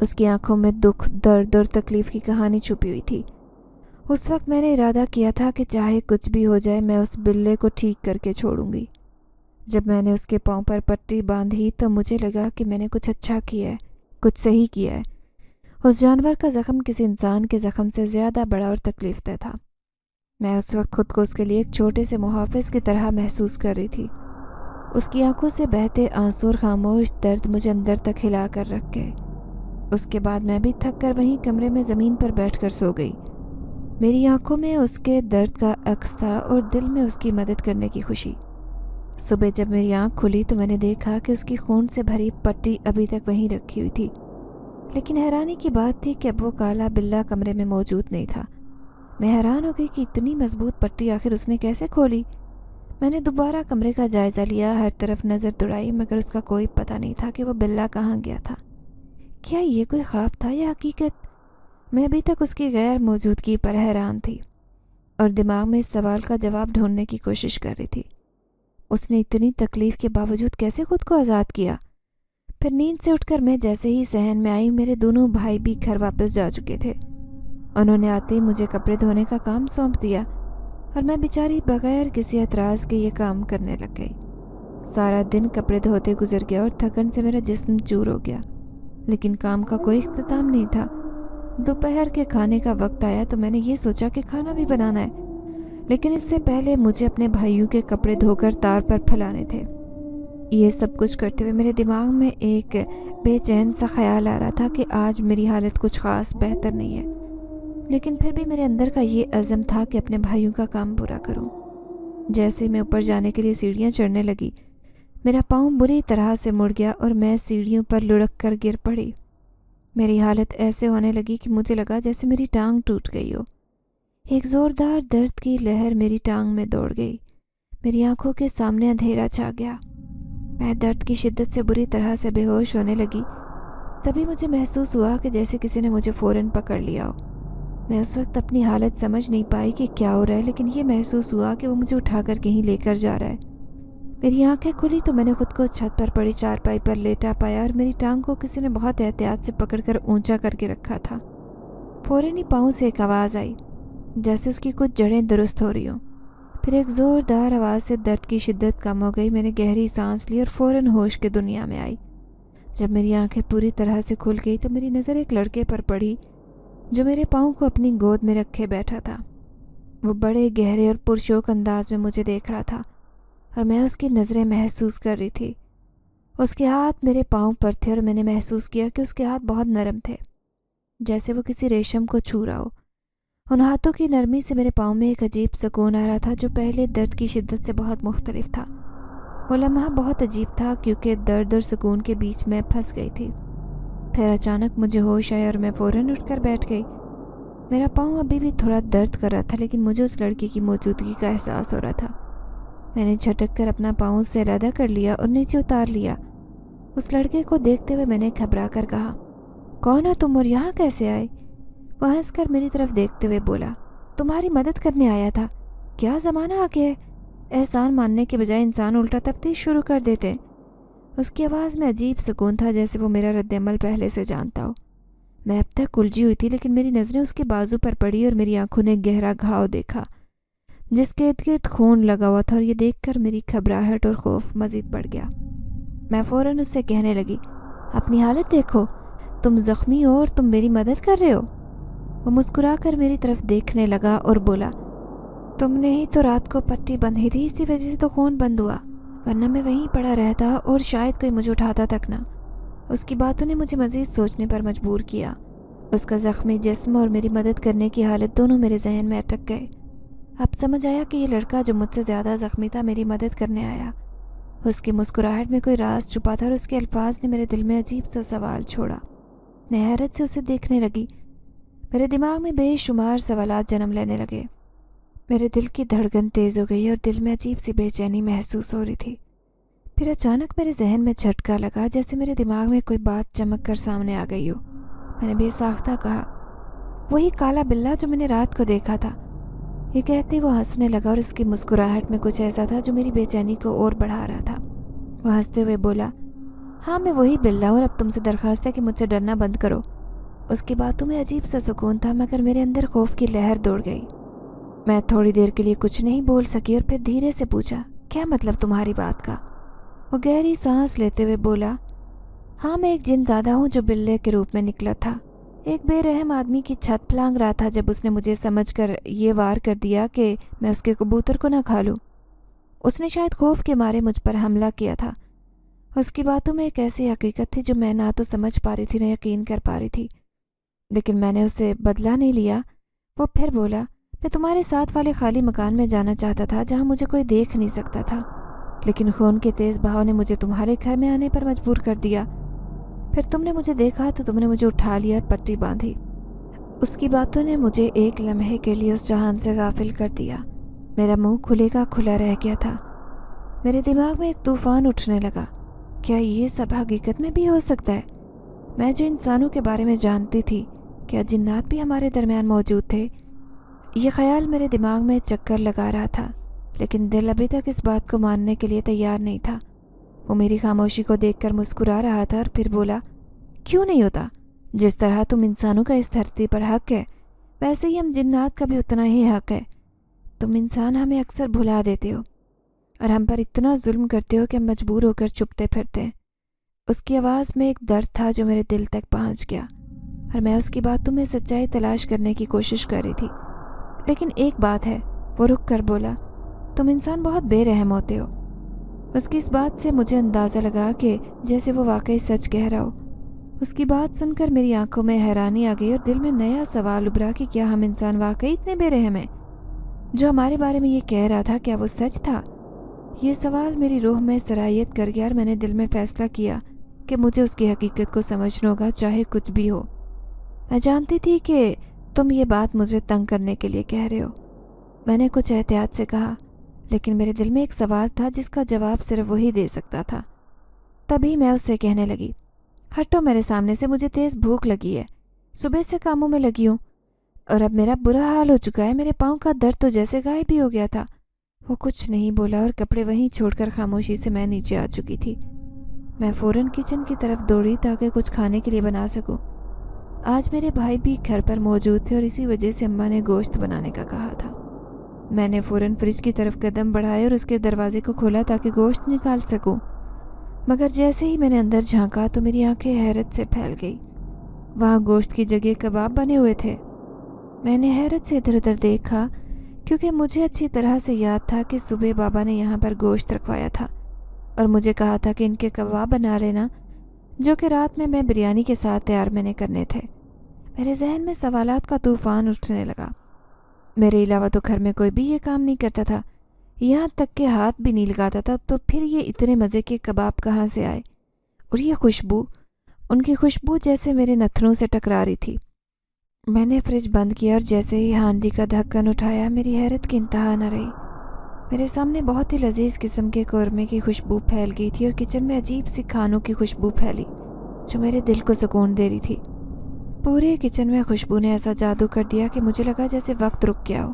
उसकी आंखों में दुख, दर्द और तकलीफ़ की कहानी छुपी हुई थी। उस वक्त मैंने इरादा किया था कि चाहे कुछ भी हो जाए मैं उस बिल्ले को ठीक करके छोड़ूंगी। जब मैंने उसके पाँव पर पट्टी बांधी तो मुझे लगा कि मैंने कुछ अच्छा किया है, कुछ सही किया है। उस जानवर का ज़ख्म किसी इंसान के ज़ख्म से ज़्यादा बड़ा और तकलीफ़देह था। मैं उस वक्त खुद को उसके लिए एक छोटे से मुहाफ़िज़ की तरह महसूस कर रही थी। उसकी आंखों से बहते आंसू और खामोश दर्द मुझे अंदर तक हिला कर रख गए। उसके बाद मैं भी थक कर वहीं कमरे में ज़मीन पर बैठकर सो गई। मेरी आंखों में उसके दर्द का अक्स था और दिल में उसकी मदद करने की खुशी। सुबह जब मेरी आंख खुली तो मैंने देखा कि उसकी खून से भरी पट्टी अभी तक वहीं रखी हुई थी, लेकिन हैरानी की बात थी कि अब वो काला बिल्ला कमरे में मौजूद नहीं था। मैं हैरान हो गई कि इतनी मजबूत पट्टी आखिर उसने कैसे खोली। मैंने दोबारा कमरे का जायज़ा लिया, हर तरफ नज़र दौड़ाई, मगर उसका कोई पता नहीं था कि वो बिल्ला कहाँ गया था। क्या ये कोई ख्वाब था या हकीकत? मैं अभी तक उसकी गैर मौजूदगी पर हैरान थी और दिमाग में इस सवाल का जवाब ढूंढने की कोशिश कर रही थी। उसने इतनी तकलीफ़ के बावजूद कैसे खुद को आज़ाद किया? फिर नींद से उठकर मैं जैसे ही सहन में आई, मेरे दोनों भाई भी घर वापस जा चुके थे। उन्होंने आते ही मुझे कपड़े धोने का काम सौंप दिया और मैं बेचारी बगैर किसी एतराज़ के ये काम करने लग गई। सारा दिन कपड़े धोते गुजर गया और थकन से मेरा जिस्म चूर हो गया, लेकिन काम का कोई इख्तिताम नहीं था। दोपहर के खाने का वक्त आया तो मैंने ये सोचा कि खाना भी बनाना है, लेकिन इससे पहले मुझे अपने भाइयों के कपड़े धोकर तार पर फैलाने थे। ये सब कुछ करते हुए मेरे दिमाग में एक बेचैन सा ख्याल आ रहा था कि आज मेरी हालत कुछ ख़ास बेहतर नहीं है, लेकिन फिर भी मेरे अंदर का ये अज़म था कि अपने भाइयों का काम पूरा करूं। जैसे मैं ऊपर जाने के लिए सीढ़ियां चढ़ने लगी, मेरा पाँव बुरी तरह से मुड़ गया और मैं सीढ़ियों पर लुढ़क कर गिर पड़ी। मेरी हालत ऐसे होने लगी कि मुझे लगा जैसे मेरी टांग टूट गई हो। एक ज़ोरदार दर्द की लहर मेरी टांग में दौड़ गई। मेरी आंखों के सामने अंधेरा छा गया। मैं दर्द की शिद्दत से बुरी तरह से बेहोश होने लगी। तभी मुझे महसूस हुआ कि जैसे किसी ने मुझे फ़ौरन पकड़ लिया हो। मैं उस वक्त अपनी हालत समझ नहीं पाई कि क्या हो रहा है, लेकिन ये महसूस हुआ कि वो मुझे उठाकर कहीं लेकर जा रहा है। मेरी आंखें खुली तो मैंने खुद को छत पर पड़ी चारपाई पर लेटा पाया और मेरी टांग को किसी ने बहुत एहतियात से पकड़कर ऊंचा करके रखा था। फ़ौरन ही पाँव से एक आवाज़ आई, जैसे उसकी कुछ जड़ें दुरुस्त हो रही हों। फिर एक ज़ोरदार आवाज़ से दर्द की शिद्दत कम हो गई। मैंने गहरी सांस ली और फ़ौरन होश के दुनिया में आई। जब मेरी आंखें पूरी तरह से खुल गई तो मेरी नज़र एक लड़के पर पड़ी जो मेरे पाँव को अपनी गोद में रखे बैठा था। वो बड़े गहरे और पुरशौक अंदाज में मुझे देख रहा था और मैं उसकी नज़रें महसूस कर रही थी। उसके हाथ मेरे पाँव पर थे और मैंने महसूस किया कि उसके हाथ बहुत नरम थे, जैसे वो किसी रेशम को छू रहा हो। उन हाथों की नरमी से मेरे पाँव में एक अजीब सुकून आ रहा था जो पहले दर्द की शिद्दत से बहुत मुख्तलिफ था। वो लम्हा बहुत अजीब था क्योंकि दर्द और सुकून के बीच में फंस गई थी। फिर अचानक मुझे होश आया और मैं फ़ौरन उठकर बैठ गई। मेरा पाँव अभी भी थोड़ा दर्द कर रहा था, लेकिन मुझे उस लड़की की मौजूदगी का एहसास हो रहा था। मैंने झटक कर अपना पाँव उससे अलग कर लिया और नीचे उतार लिया। उस लड़के को देखते हुए मैंने घबरा कर कहा, कौन हो तुम और यहाँ कैसे आए? वह हंसकर मेरी तरफ देखते हुए बोला, तुम्हारी मदद करने आया था। क्या ज़माना आ गया है, एहसान मानने के बजाय इंसान उल्टा तफ्तीश शुरू कर देते हैं। उसकी आवाज़ में अजीब सुकून था, जैसे वो मेरा रद्द-ए-अमल पहले से जानता हो। मैं अब तक उलझी हुई थी, लेकिन मेरी नज़रें उसके बाजू पर पड़ी और मेरी आंखों ने गहरा घाव देखा जिसके इर्द गिर्द खून लगा हुआ था, और ये देखकर मेरी घबराहट और खौफ मज़ीद बढ़ गया। मैं फ़ौरन उससे कहने लगी, अपनी हालत देखो, तुम ज़ख्मी हो और तुम मेरी मदद कर रहे हो। वो मुस्कुराकर मेरी तरफ देखने लगा और बोला, तुमने ही तो रात को पट्टी बंधी थी, इसी वजह से तो खून बंद हुआ, वरना मैं वहीं पड़ा रहता और शायद कोई मुझे उठाता तक ना। उसकी बातों ने मुझे मज़ीद सोचने पर मजबूर किया। उसका ज़ख्मी जिस्म और मेरी मदद करने की हालत दोनों मेरे जहन में अटक गए। अब समझ आया कि ये लड़का जो मुझसे ज़्यादा ज़ख्मी था मेरी मदद करने आया। उसकी मुस्कुराहट में कोई राज छुपा था और उसके अल्फाज ने मेरे दिल में अजीब सा सवाल छोड़ा। मैं हैरत से उसे देखने लगी। मेरे दिमाग में बेशुमार सवालात जन्म लेने लगे। मेरे दिल की धड़कन तेज़ हो गई और दिल में अजीब सी बेचैनी महसूस हो रही थी। फिर अचानक मेरे जहन में झटका लगा, जैसे मेरे दिमाग में कोई बात चमक कर सामने आ गई हो। मैंने बेसाख्ता कहा, वही काला बिल्ला जो मैंने रात को देखा था। ये कहते वो हंसने लगा और उसकी मुस्कुराहट में कुछ ऐसा था जो मेरी बेचैनी को और बढ़ा रहा था। वह हंसते हुए बोला, हाँ मैं वही बिल्ला हूँ और अब तुमसे दरख्वास्त है कि मुझसे डरना बंद करो। उसकी बातों में अजीब सा सुकून था, मगर मेरे अंदर खौफ की लहर दौड़ गई। मैं थोड़ी देर के लिए कुछ नहीं बोल सकी और फिर धीरे से पूछा, क्या मतलब तुम्हारी बात का? वो गहरी सांस लेते हुए बोला, हाँ मैं एक जिनदादा हूँ जो बिल्ले के रूप में निकला था। एक बेरहम आदमी की छत फलांग रहा था जब उसने मुझे समझकर ये वार कर दिया कि मैं उसके कबूतर को ना खा लूँ। उसने शायद खौफ के मारे मुझ पर हमला किया था। उसकी बातों में एक ऐसी हकीकत थी जो मैं ना तो समझ पा रही थी ना यकीन कर पा रही थी, लेकिन मैंने उससे बदला नहीं लिया। वो फिर बोला, मैं तुम्हारे साथ वाले खाली मकान में जाना चाहता था जहाँ मुझे कोई देख नहीं सकता था, लेकिन खून के तेज़ बहाव ने मुझे तुम्हारे घर में आने पर मजबूर कर दिया। फिर तुमने मुझे देखा तो तुमने मुझे उठा लिया और पट्टी बांधी। उसकी बातों ने मुझे एक लम्हे के लिए उस जहान से गाफिल कर दिया। मेरा मुंह खुले का खुला रह गया था। मेरे दिमाग में एक तूफान उठने लगा। क्या ये सब हकीकत में भी हो सकता है? मैं जो इंसानों के बारे में जानती थी, क्या जिन्नात भी हमारे दरमियान मौजूद थे? ये ख्याल मेरे दिमाग में चक्कर लगा रहा था, लेकिन दिल अभी तक इस बात को मानने के लिए तैयार नहीं था। वो मेरी खामोशी को देखकर मुस्कुरा रहा था और फिर बोला, क्यों नहीं होता? जिस तरह तुम इंसानों का इस धरती पर हक है, वैसे ही हम जिन्नात का भी उतना ही हक है। तुम इंसान हमें अक्सर भुला देते हो और हम पर इतना जुल्म करते हो कि हम मजबूर होकर चुपते फिरते हैं। उसकी आवाज़ में एक दर्द था जो मेरे दिल तक पहुंच गया और मैं उसकी बातों में सच्चाई तलाश करने की कोशिश कर रही थी। लेकिन एक बात है, वो रुक कर बोला, तुम इंसान बहुत बेरहम होते हो। उसकी इस बात से मुझे अंदाज़ा लगा कि जैसे वो वाकई सच कह रहा हो। उसकी बात सुनकर मेरी आंखों में हैरानी आ गई और दिल में नया सवाल उभरा कि क्या हम इंसान वाकई इतने बेरहम हैं? जो हमारे बारे में ये कह रहा था, क्या वो सच था? ये सवाल मेरी रूह में सरायत कर गया और मैंने दिल में फ़ैसला किया कि मुझे उसकी हकीकत को समझना होगा, चाहे कुछ भी हो। मैं जानती थी कि तुम ये बात मुझे तंग करने के लिए कह रहे हो। मैंने कुछ एहतियात से कहा, लेकिन मेरे दिल में एक सवाल था जिसका जवाब सिर्फ वही दे सकता था। तभी मैं उससे कहने लगी, हटो मेरे सामने से, मुझे तेज़ भूख लगी है। सुबह से कामों में लगी हूँ और अब मेरा बुरा हाल हो चुका है। मेरे पाँव का दर्द तो जैसे गायब ही हो गया था। वो कुछ नहीं बोला और कपड़े वहीं छोड़कर खामोशी से मैं नीचे आ चुकी थी। मैं फ़ौरन किचन की तरफ दौड़ी ताकि कुछ खाने के लिए बना सकूं। आज मेरे भाई भी घर पर मौजूद थे और इसी वजह से अम्मा ने गोश्त बनाने का कहा था। मैंने फ़ौरन फ्रिज की तरफ कदम बढ़ाए और उसके दरवाजे को खोला ताकि गोश्त निकाल सकूं। मगर जैसे ही मैंने अंदर झांका तो मेरी आंखें हैरत से फैल गई। वहाँ गोश्त की जगह कबाब बने हुए थे। मैंने हैरत से इधर उधर देखा, क्योंकि मुझे अच्छी तरह से याद था कि सुबह बाबा ने यहाँ पर गोश्त रखवाया था और मुझे कहा था कि इनके कबाब बना लेना, जो कि रात में मैं बिरयानी के साथ तैयार मैंने करने थे। मेरे जहन में सवालात का तूफ़ान उठने लगा। मेरे अलावा तो घर में कोई भी ये काम नहीं करता था, यहाँ तक के हाथ भी नहीं लगाता था, तो फिर ये इतने मज़े के कबाब कहाँ से आए? और ये खुशबू, उनकी खुशबू जैसे मेरे नथनों से टकरा रही थी। मैंने फ्रिज बंद किया और जैसे ही हांडी का ढक्कन उठाया, मेरी हैरत की इंतहा न रही। मेरे सामने बहुत ही लजीज किस्म के कौरमे की खुशबू फैल गई थी और किचन में अजीब सी खानों की खुशबू फैली जो मेरे दिल को सुकून दे रही थी। पूरे किचन में खुशबू ने ऐसा जादू कर दिया कि मुझे लगा जैसे वक्त रुक गया हो।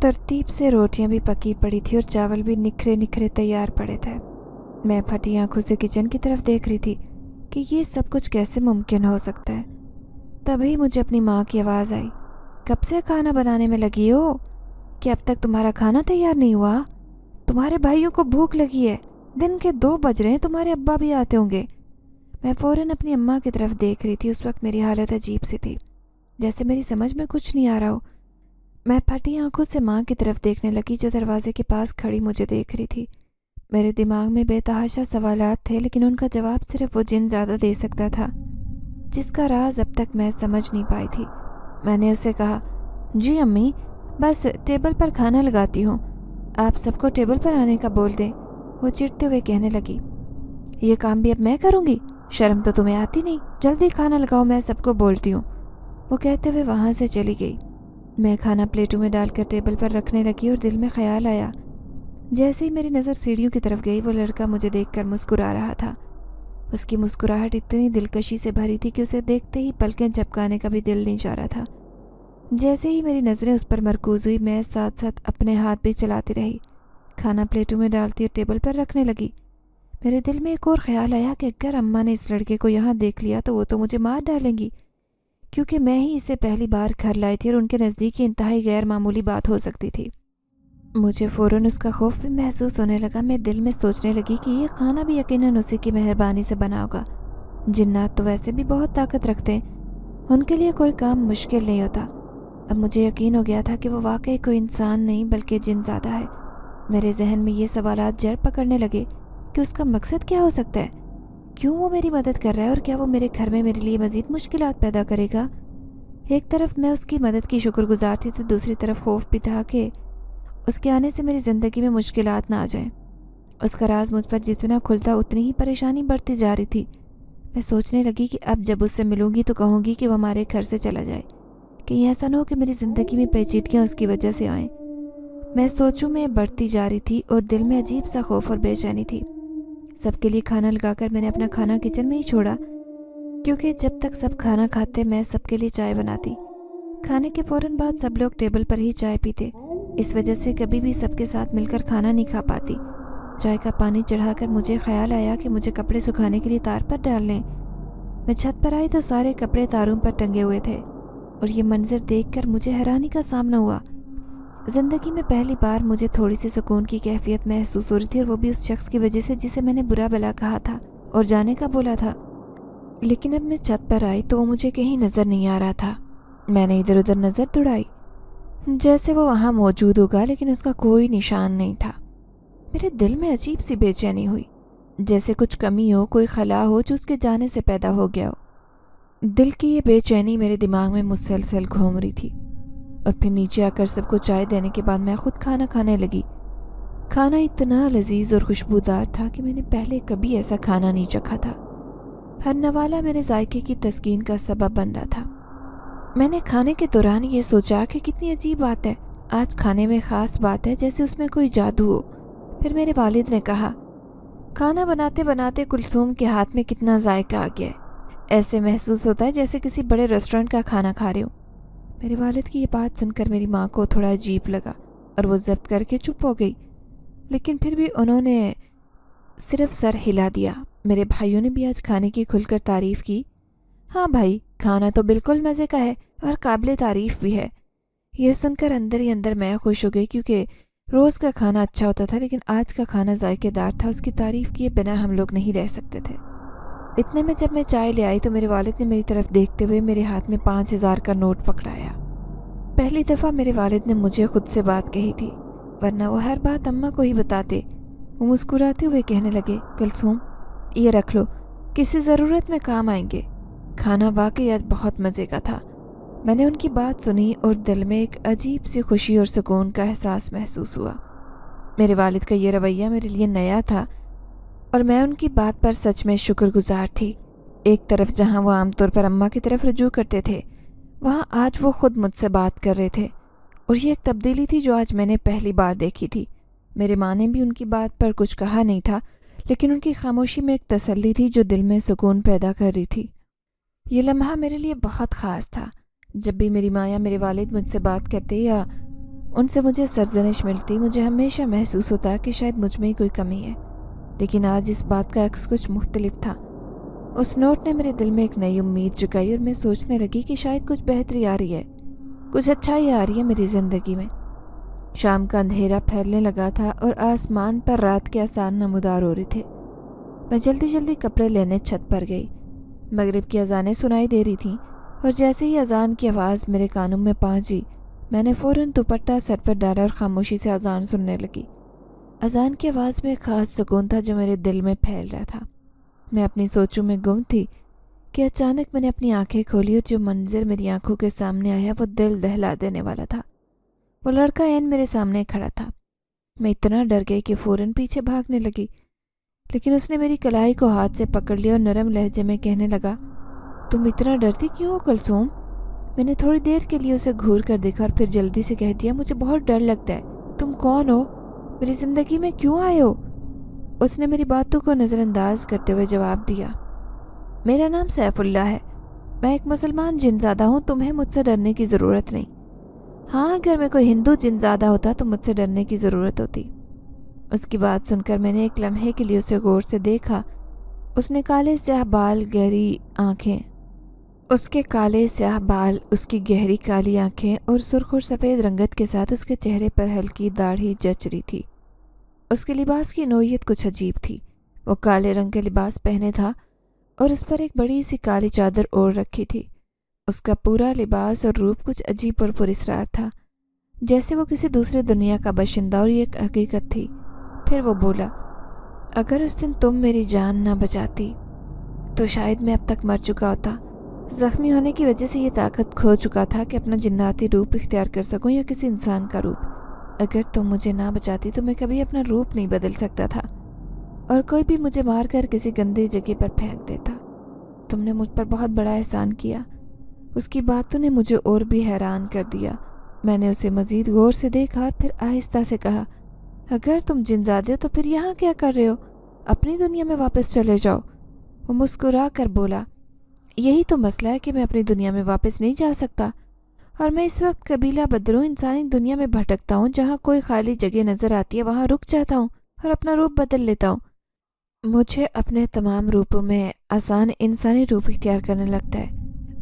तरतीब से रोटियां भी पकी पड़ी थी और चावल भी निखरे निखरे तैयार पड़े थे। मैं फटी आंखों से किचन की तरफ देख रही थी कि ये सब कुछ कैसे मुमकिन हो सकता है। तभी मुझे अपनी माँ की आवाज़ आई, कब से खाना बनाने में लगी हो? कि अब तक तुम्हारा खाना तैयार नहीं हुआ? तुम्हारे भाइयों को भूख लगी है, दिन के 2 बज रहे हैं, तुम्हारे अब्बा भी आते होंगे। मैं फ़ौरन अपनी अम्मा की तरफ देख रही थी। उस वक्त मेरी हालत अजीब सी थी, जैसे मेरी समझ में कुछ नहीं आ रहा हो। मैं फटी आंखों से माँ की तरफ देखने लगी जो दरवाजे के पास खड़ी मुझे देख रही थी। मेरे दिमाग में बेतहाशा सवालात थे, लेकिन उनका जवाब सिर्फ वो जिन ज़्यादा दे सकता था जिसका राज अब तक मैं समझ नहीं पाई थी। मैंने उससे कहा, जी अम्मी, बस टेबल पर खाना लगाती हूँ, आप सबको टेबल पर आने का बोल दें। वो चिढ़ते हुए कहने लगी, ये काम भी अब मैं करूँगी? शर्म तो तुम्हें आती नहीं? जल्दी खाना लगाओ, मैं सबको बोलती हूँ। वो कहते हुए वहाँ से चली गई। मैं खाना प्लेटों में डालकर टेबल पर रखने लगी और दिल में ख्याल आया। जैसे ही मेरी नज़र सीढ़ियों की तरफ गई, वो लड़का मुझे देखकर मुस्कुरा रहा था। उसकी मुस्कुराहट इतनी दिलकशी से भरी थी कि उसे देखते ही पलकें झपकाने का भी दिल नहीं चाह रहा था। जैसे ही मेरी नज़रें उस पर मरकूज़ हुई, मैं साथ साथ अपने हाथ भी चलाती रही। खाना प्लेटों में डालती और टेबल पर रखने लगी। मेरे दिल में एक और ख्याल आया कि अगर अम्मा ने इस लड़के को यहाँ देख लिया तो वो तो मुझे मार डालेंगी, क्योंकि मैं ही इसे पहली बार घर लाई थी और उनके नज़दीक ये इंतहाई गैर मामूली बात हो सकती थी। मुझे फ़ौरन उसका खौफ भी महसूस होने लगा। मैं दिल में सोचने लगी कि ये खाना भी यकीनन उसी की मेहरबानी से बना होगा। जिन्नात तो वैसे भी बहुत ताकत रखते हैं, उनके लिए कोई काम मुश्किल नहीं होता। अब मुझे यकीन हो गया था कि वो वाकई कोई इंसान नहीं बल्कि जिनज़ादा है। मेरे जहन में ये सवालात जड़ पकड़ने लगे कि उसका मकसद क्या हो सकता है, क्यों वो मेरी मदद कर रहा है और क्या वो मेरे घर में मेरे लिए मज़ीद मुश्किलात पैदा करेगा। एक तरफ मैं उसकी मदद की शुक्रगुजार थी तो दूसरी तरफ खौफ भी था कि उसके आने से मेरी ज़िंदगी में मुश्किलात ना आ जाएं। उसका राज मुझ पर जितना खुलता उतनी ही परेशानी बढ़ती जा रही थी। मैं सोचने लगी कि अब जब उससे मिलूंगी तो कहूँगी कि वो हमारे घर से चला जाए, कहीं ऐसा ना हो कि मेरी ज़िंदगी में पेचीदगियाँ उसकी वजह से आएँ। मैं सोचूं में बढ़ती जा रही थी और दिल में अजीब सा खौफ और बेचैनी थी। सबके लिए खाना लगाकर मैंने अपना खाना किचन में ही छोड़ा, क्योंकि जब तक सब खाना खाते मैं सबके लिए चाय बनाती। खाने के फ़ौरन बाद सब लोग टेबल पर ही चाय पीते, इस वजह से कभी भी सबके साथ मिलकर खाना नहीं खा पाती। चाय का पानी चढ़ाकर मुझे ख्याल आया कि मुझे कपड़े सुखाने के लिए तार पर डाल लें। मैं छत पर आई तो सारे कपड़े तारों पर टंगे हुए थे और ये मंजर देखकर मुझे हैरानी का सामना हुआ। ज़िंदगी में पहली बार मुझे थोड़ी सी सुकून की कैफियत महसूस हो रही थी, और वो भी उस शख्स की वजह से जिसे मैंने बुरा भला कहा था और जाने का बोला था। लेकिन अब मैं छत पर आई तो वो मुझे कहीं नज़र नहीं आ रहा था। मैंने इधर उधर नज़र दौड़ाई, जैसे वो वहाँ मौजूद होगा, लेकिन उसका कोई निशान नहीं था। मेरे दिल में अजीब सी बेचैनी हुई, जैसे कुछ कमी हो, कोई खला हो जो उसके जाने से पैदा हो गया हो। दिल की ये बेचैनी मेरे दिमाग में मुसलसल घूम रही थी। और फिर नीचे आकर सबको चाय देने के बाद मैं खुद खाना खाने लगी। खाना इतना लजीज और खुशबूदार था कि मैंने पहले कभी ऐसा खाना नहीं चखा था। हर नवाला मेरे जायके की तस्कीन का सबब बन रहा था। मैंने खाने के दौरान ये सोचा कि कितनी अजीब बात है, आज खाने में ख़ास बात है, जैसे उसमें कोई जादू हो। फिर मेरे वालिद ने कहा, खाना बनाते बनाते कुलसूम के हाथ में कितना जायका आ गया है, ऐसे महसूस होता है जैसे किसी बड़े रेस्टोरेंट का खाना खा रहे हो। मेरे वालिद की ये बात सुनकर मेरी माँ को थोड़ा अजीब लगा और वो ज़ब्त करके चुप हो गई, लेकिन फिर भी उन्होंने सिर्फ सर हिला दिया। मेरे भाइयों ने भी आज खाने की खुलकर तारीफ़ की। हाँ भाई, खाना तो बिल्कुल मज़े का है और काबिल तारीफ़ भी है। ये सुनकर अंदर ही अंदर मैं खुश हो गई, क्योंकि रोज़ का खाना अच्छा होता था, लेकिन आज का खाना जायकेदार था। उसकी तारीफ़ किए बिना हम लोग नहीं रह सकते थे। इतने में जब मैं चाय ले आई तो मेरे वालिद ने मेरी तरफ देखते हुए मेरे हाथ में 5000 का नोट पकड़ाया। पहली दफ़ा मेरे वालिद ने मुझे खुद से बात कही थी, वरना वो हर बात अम्मा को ही बताते। वो मुस्कुराते हुए कहने लगे, कुलसूम ये रख लो, किसी ज़रूरत में काम आएंगे। खाना वाकई आज बहुत मज़े का था। मैंने उनकी बात सुनी और दिल में एक अजीब सी खुशी और सुकून का एहसास महसूस हुआ। मेरे वालिद का ये रवैया मेरे लिए नया था और मैं उनकी बात पर सच में शुक्रगुजार थी। एक तरफ जहाँ वो आमतौर पर अम्मा की तरफ रुजू करते थे, वहाँ आज वो खुद मुझसे बात कर रहे थे, और ये एक तब्दीली थी जो आज मैंने पहली बार देखी थी। मेरे माँ ने भी उनकी बात पर कुछ कहा नहीं था, लेकिन उनकी खामोशी में एक तसल्ली थी जो दिल में सुकून पैदा कर रही थी। ये लम्हा मेरे लिए बहुत ख़ास था। जब भी मेरी माँ या मेरे वालिद मुझसे बात करते या उनसे मुझे सरजनिश मिलती, मुझे हमेशा महसूस होता कि शायद मुझ में ही कोई कमी है। लेकिन आज इस बात का अक्स कुछ मुख्तलिफ था। उस नोट ने मेरे दिल में एक नई उम्मीद जगाई और मैं सोचने लगी कि शायद कुछ बेहतरी आ रही है, कुछ अच्छाई आ रही है मेरी ज़िंदगी में। शाम का अंधेरा फैलने लगा था और आसमान पर रात के आसार नमूदार हो रहे थे। मैं जल्दी जल्दी कपड़े लेने छत पर गई। मगरिब की अजानें सुनाई दे रही थीं और जैसे ही अजान की आवाज़ मेरे कानों में पहुंची, मैंने फ़ौरन दुपट्टा सर पर डाला और खामोशी से अजान सुनने लगी। अजान की आवाज़ में एक ख़ास सुकून था जो मेरे दिल में फैल रहा था। मैं अपनी सोचों में गुम थी कि अचानक मैंने अपनी आंखें खोली और जो मंजर मेरी आंखों के सामने आया वो दिल दहला देने वाला था। वो लड़का ऐन मेरे सामने खड़ा था। मैं इतना डर गई कि फ़ौरन पीछे भागने लगी, लेकिन उसने मेरी कलाई को हाथ से पकड़ लिया और नरम लहजे में कहने लगा, तुम इतना डरती क्यों हो कुलसूम? میں نے تھوڑی دیر کے لیے اسے گھور کر دیکھا اور پھر جلدی سے کہہ دیا مجھے بہت ڈر لگتا ہے، تم کون ہو؟ میری زندگی میں کیوں آئے ہو؟ اس نے میری باتوں کو نظر انداز کرتے ہوئے جواب دیا، میرا نام سیف اللہ ہے، میں ایک مسلمان جن زادہ ہوں، تمہیں مجھ سے ڈرنے کی ضرورت نہیں۔ ہاں اگر میں کوئی ہندو جن زادہ ہوتا تو مجھ سے ڈرنے کی ضرورت ہوتی۔ اس کی بات سن کر میں نے ایک لمحے کے لیے اسے غور سے دیکھا۔ اس نے کالے سیاہ بال، گہری آنکھیں، اس کے کالے سیاہ بال، اس کی گہری کالی آنکھیں اور سرخ اور سفید رنگت کے ساتھ اس کے چہرے پر ہلکی داڑھی جچ رہی تھی۔ اس کے لباس کی نوعیت کچھ عجیب تھی۔ وہ کالے رنگ کا لباس پہنے تھا اور اس پر ایک بڑی سی کالی چادر اوڑھ رکھی تھی۔ اس کا پورا لباس اور روپ کچھ عجیب اور پراسرار تھا، جیسے وہ کسی دوسرے دنیا کا باشندہ، اور یہ ایک حقیقت تھی۔ پھر وہ بولا، اگر اس دن تم میری جان نہ بچاتی تو شاید میں اب تک مر چکا ہوتا۔ زخمی ہونے کی وجہ سے یہ طاقت کھو چکا تھا کہ اپنا جناتی روپ اختیار کر سکوں یا کسی انسان کا روپ۔ اگر تم مجھے نہ بچاتی تو میں کبھی اپنا روپ نہیں بدل سکتا تھا اور کوئی بھی مجھے مار کر کسی گندی جگہ پر پھینک دیتا۔ تم نے مجھ پر بہت بڑا احسان کیا۔ اس کی باتوں نے مجھے اور بھی حیران کر دیا۔ میں نے اسے مزید غور سے دیکھا اور پھر آہستہ سے کہا، اگر تم جن زادے ہو تو پھر یہاں کیا کر رہے ہو؟ اپنی دنیا میں واپس چلے جاؤ۔ وہ مسکرا کر بولا، یہی تو مسئلہ ہے کہ میں اپنی دنیا میں واپس نہیں جا سکتا، اور میں اس وقت قبیلہ بدروں انسانی دنیا میں بھٹکتا ہوں۔ جہاں کوئی خالی جگہ نظر آتی ہے وہاں رک جاتا ہوں اور اپنا روپ بدل لیتا ہوں۔ مجھے اپنے تمام روپوں میں آسان انسانی روپ اختیار کرنے لگتا ہے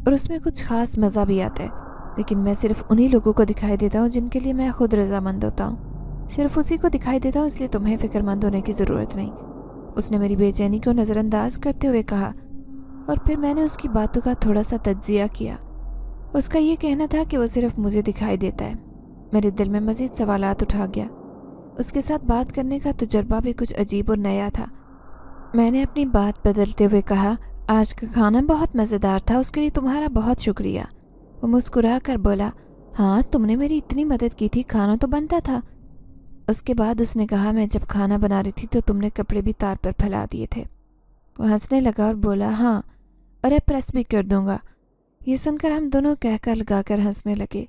اور اس میں کچھ خاص مزہ بھی آتا ہے، لیکن میں صرف انہی لوگوں کو دکھائی دیتا ہوں جن کے لیے میں خود رضامند ہوتا ہوں۔ صرف اسی کو دکھائی دیتا ہوں، اس لیے تمہیں فکر مند ہونے کی ضرورت نہیں۔ اس نے میری بے چینی کو نظر انداز کرتے ہوئے کہا، اور پھر میں نے اس کی باتوں کا تھوڑا سا تجزیہ کیا۔ اس کا یہ کہنا تھا کہ وہ صرف مجھے دکھائی دیتا ہے۔ میرے دل میں مزید سوالات اٹھا گیا۔ اس کے ساتھ بات کرنے کا تجربہ بھی کچھ عجیب اور نیا تھا۔ میں نے اپنی بات بدلتے ہوئے کہا، آج کا کھانا بہت مزیدار تھا، اس کے لیے تمہارا بہت شکریہ۔ وہ مسکرا کر بولا، ہاں تم نے میری اتنی مدد کی تھی، کھانا تو بنتا تھا۔ اس کے بعد اس نے کہا، میں جب کھانا بنا رہی تھی تو تم نے کپڑے بھی تار پر پھیلا دیے تھے۔ وہ ہنسنے لگا اور بولا، ہاں، اور اب پریس بھی کر دوں گا۔ یہ سن کر ہم دونوں کہہ کر لگا کر ہنسنے لگے۔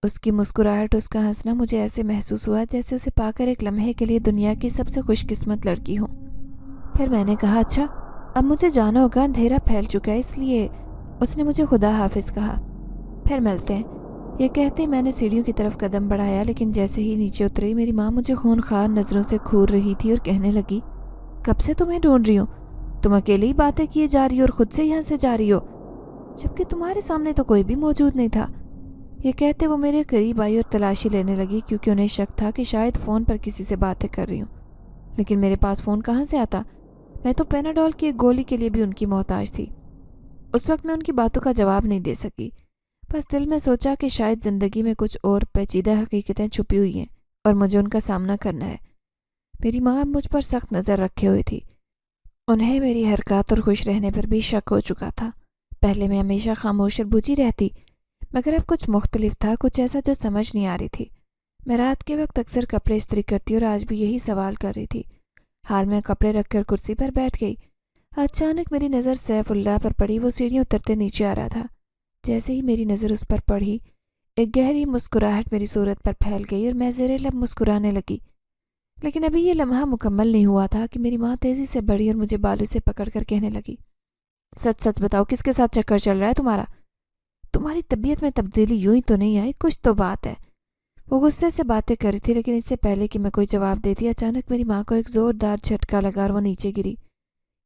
اس کی مسکراہٹ، اس کا ہنسنا مجھے ایسے محسوس ہوا جیسے اسے پا کر ایک لمحے کے لیے دنیا کی سب سے خوش قسمت لڑکی ہوں۔ پھر میں نے کہا، اچھا اب مجھے جانا ہوگا، اندھیرا پھیل چکا ہے، اس لیے اس نے مجھے خدا حافظ کہا۔ پھر ملتے ہیں۔ یہ کہتے میں نے سیڑھیوں کی طرف قدم بڑھایا، لیکن جیسے ہی نیچے اتری میری ماں مجھے خونخوار نظروں سے گھور رہی تھی اور کہنے لگی، کب سے تمہیں ڈھونڈ رہی ہوں، تم اکیلے ہی باتیں کیے جا رہی ہو اور خود سے یہاں سے جا رہی ہو، جبکہ تمہارے سامنے تو کوئی بھی موجود نہیں تھا۔ یہ کہتے وہ میرے قریب آئی اور تلاشی لینے لگی، کیونکہ انہیں شک تھا کہ شاید فون پر کسی سے باتیں کر رہی ہوں، لیکن میرے پاس فون کہاں سے آتا؟ میں تو پیناڈول کی ایک گولی کے لیے بھی ان کی محتاج تھی۔ اس وقت میں ان کی باتوں کا جواب نہیں دے سکی، بس دل میں سوچا کہ شاید زندگی میں کچھ اور پیچیدہ حقیقتیں چھپی ہوئی ہیں اور مجھے ان کا سامنا کرنا ہے۔ میری ماں مجھ پر سخت نظر رکھے ہوئی تھی۔ انہیں میری حرکات اور خوش رہنے پر بھی شک ہو چکا تھا۔ پہلے میں ہمیشہ خاموش اور بجھی رہتی، مگر اب کچھ مختلف تھا، کچھ ایسا جو سمجھ نہیں آ رہی تھی۔ میں رات کے وقت اکثر کپڑے استری کرتی اور آج بھی یہی سوال کر رہی تھی۔ حال میں کپڑے رکھ کر کرسی پر بیٹھ گئی۔ اچانک میری نظر سیف اللہ پر پڑی۔ وہ سیڑھیاں اترتے نیچے آ رہا تھا۔ جیسے ہی میری نظر اس پر پڑی، ایک گہری مسکراہٹ میری صورت پر پھیل گئی اور میں زیر لب مسکرانے لگی۔ لیکن ابھی یہ لمحہ مکمل نہیں ہوا تھا کہ میری ماں تیزی سے بڑھی اور مجھے بالوں سے پکڑ کر کہنے لگی، سچ سچ بتاؤ، کس کے ساتھ چکر چل رہا ہے تمہارا؟ تمہاری طبیعت میں تبدیلی یوں ہی تو نہیں آئی، کچھ تو بات ہے۔ وہ غصے سے باتیں کر رہی تھی، لیکن اس سے پہلے کہ میں کوئی جواب دیتی، اچانک میری ماں کو ایک زوردار جھٹکا لگا اور وہ نیچے گری۔